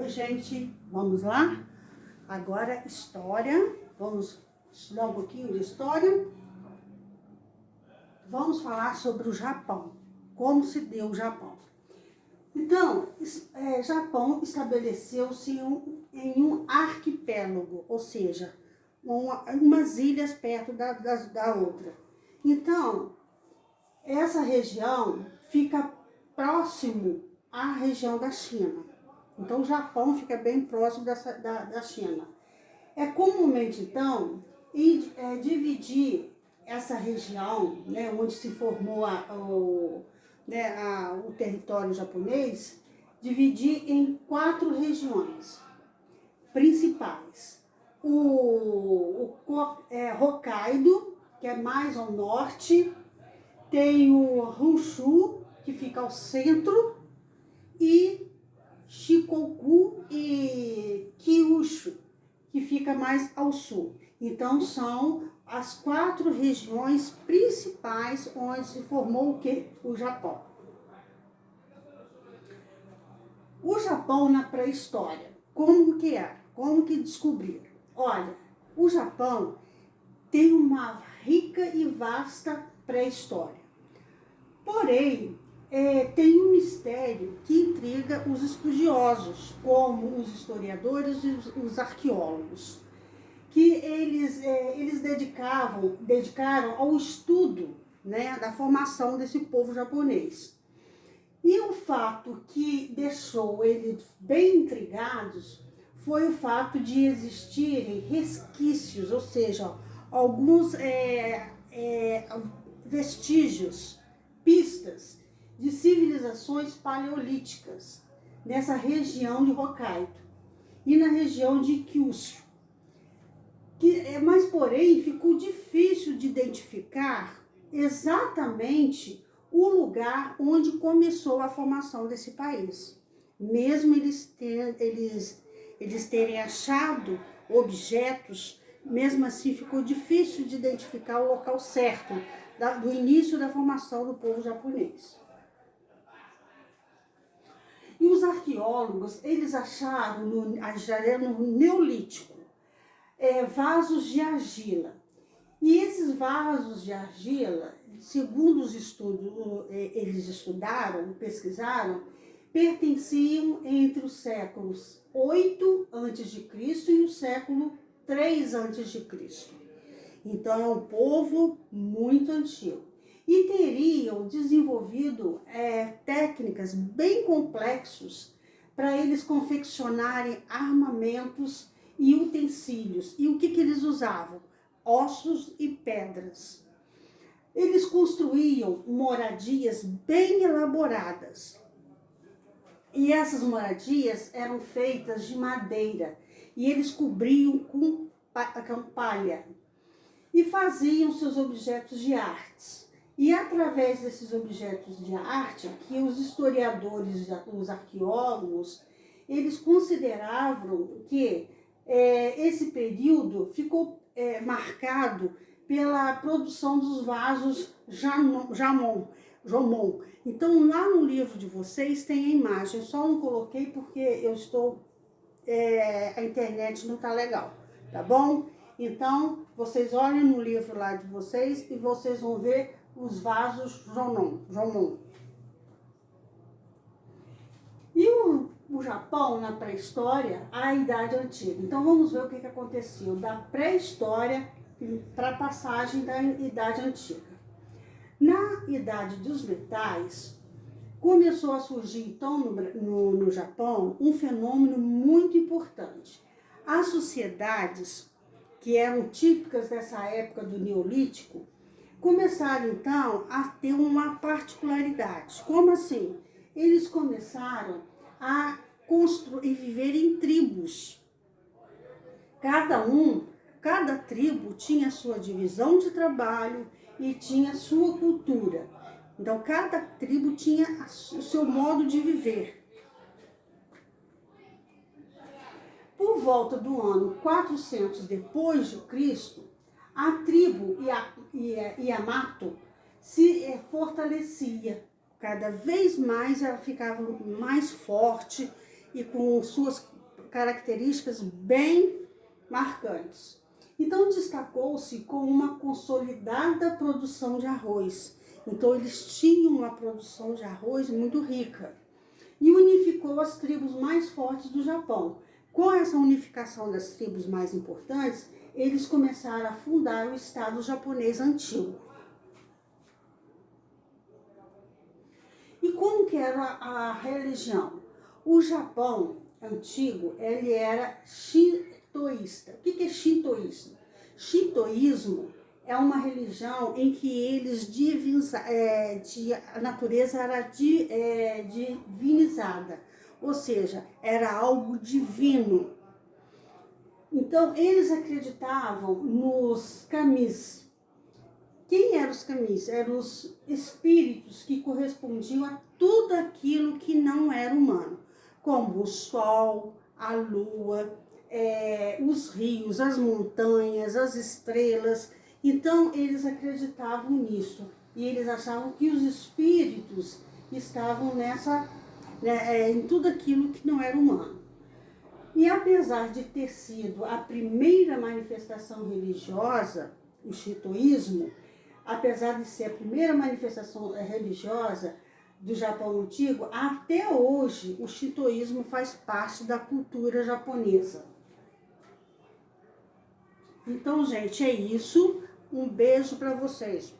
Oi, gente, vamos lá? Agora, história. Vamos estudar um pouquinho de história. Vamos falar sobre o Japão. Como se deu o Japão. Então, Japão estabeleceu-se em um arquipélago, ou seja, umas ilhas perto da outra. Então, essa região fica próximo à região da China. Então, o Japão fica bem próximo da China. É comumente, então, dividir essa região, né, onde se formou o território japonês, dividir em 4 regiões principais. Hokkaido, que é mais ao norte, tem o Honshu, que fica ao centro, e Shikoku e Kyushu, que fica mais ao sul. Então, são as 4 regiões principais onde se formou o quê? O Japão. O Japão na pré-história, como que era? Como que descobriram? Olha, o Japão tem uma rica e vasta pré-história. Porém, tem um mistério que intriga os estudiosos, como os historiadores e os arqueólogos, que eles dedicaram ao estudo, né, da formação desse povo japonês. E o fato que deixou eles bem intrigados foi o fato de existirem resquícios, ou seja, alguns vestígios, pistas de civilizações paleolíticas nessa região de Hokkaido e na região de Kyushu. Mas, porém, ficou difícil de identificar exatamente o lugar onde começou a formação desse país. Mesmo eles terem achado objetos, mesmo assim ficou difícil de identificar o local certo do início da formação do povo japonês. E os arqueólogos, eles acharam no Neolítico vasos de argila. E esses vasos de argila, segundo os estudos, eles estudaram, pesquisaram, pertenciam entre os séculos 8 a.C. e o século 3 a.C. Então, é um povo muito antigo. E teriam desenvolvido técnicas bem complexas para eles confeccionarem armamentos e utensílios. E o que eles usavam? Ossos e pedras. Eles construíam moradias bem elaboradas. E essas moradias eram feitas de madeira. E eles cobriam com palha. E faziam seus objetos de arte. E através desses objetos de arte, que os historiadores, os arqueólogos, eles consideravam que esse período ficou marcado pela produção dos vasos Jomon. Então, lá no livro de vocês tem a imagem, eu só não coloquei porque a internet não tá legal, tá bom? Então, vocês olhem no livro lá de vocês e vocês vão ver os vasos Jomon. E o Japão, na pré-história, a Idade Antiga. Então, vamos ver o que aconteceu da pré-história para a passagem da Idade Antiga. Na Idade dos Metais, começou a surgir, então, no Japão, um fenômeno muito importante. As sociedades que eram típicas dessa época do Neolítico, começaram, então, a ter uma particularidade. Como assim? Eles começaram a construir e viver em tribos. Cada tribo tinha sua divisão de trabalho e tinha sua cultura. Então, cada tribo tinha o seu modo de viver. Por volta do ano 400 depois de Cristo, a tribo Yamato se fortalecia. Cada vez mais ela ficava mais forte e com suas características bem marcantes. Então, destacou-se com uma consolidada produção de arroz. Então, eles tinham uma produção de arroz muito rica e unificou as tribos mais fortes do Japão. Com essa unificação das tribos mais importantes, eles começaram a fundar o Estado japonês antigo. E como que era a religião? O Japão antigo, ele era shintoísta. O que é shintoísmo? Shintoísmo é uma religião em que eles a natureza era divinizada, ou seja, era algo divino. Então, eles acreditavam nos kamis. Quem eram os kamis? Eram os espíritos que correspondiam a tudo aquilo que não era humano, como o sol, a lua, os rios, as montanhas, as estrelas. Então, eles acreditavam nisso e eles achavam que os espíritos estavam em tudo aquilo que não era humano. E apesar de ter sido a primeira manifestação religiosa, o shintoísmo, apesar de ser a primeira manifestação religiosa do Japão antigo, até hoje o shintoísmo faz parte da cultura japonesa. Então, gente, é isso. Um beijo para vocês.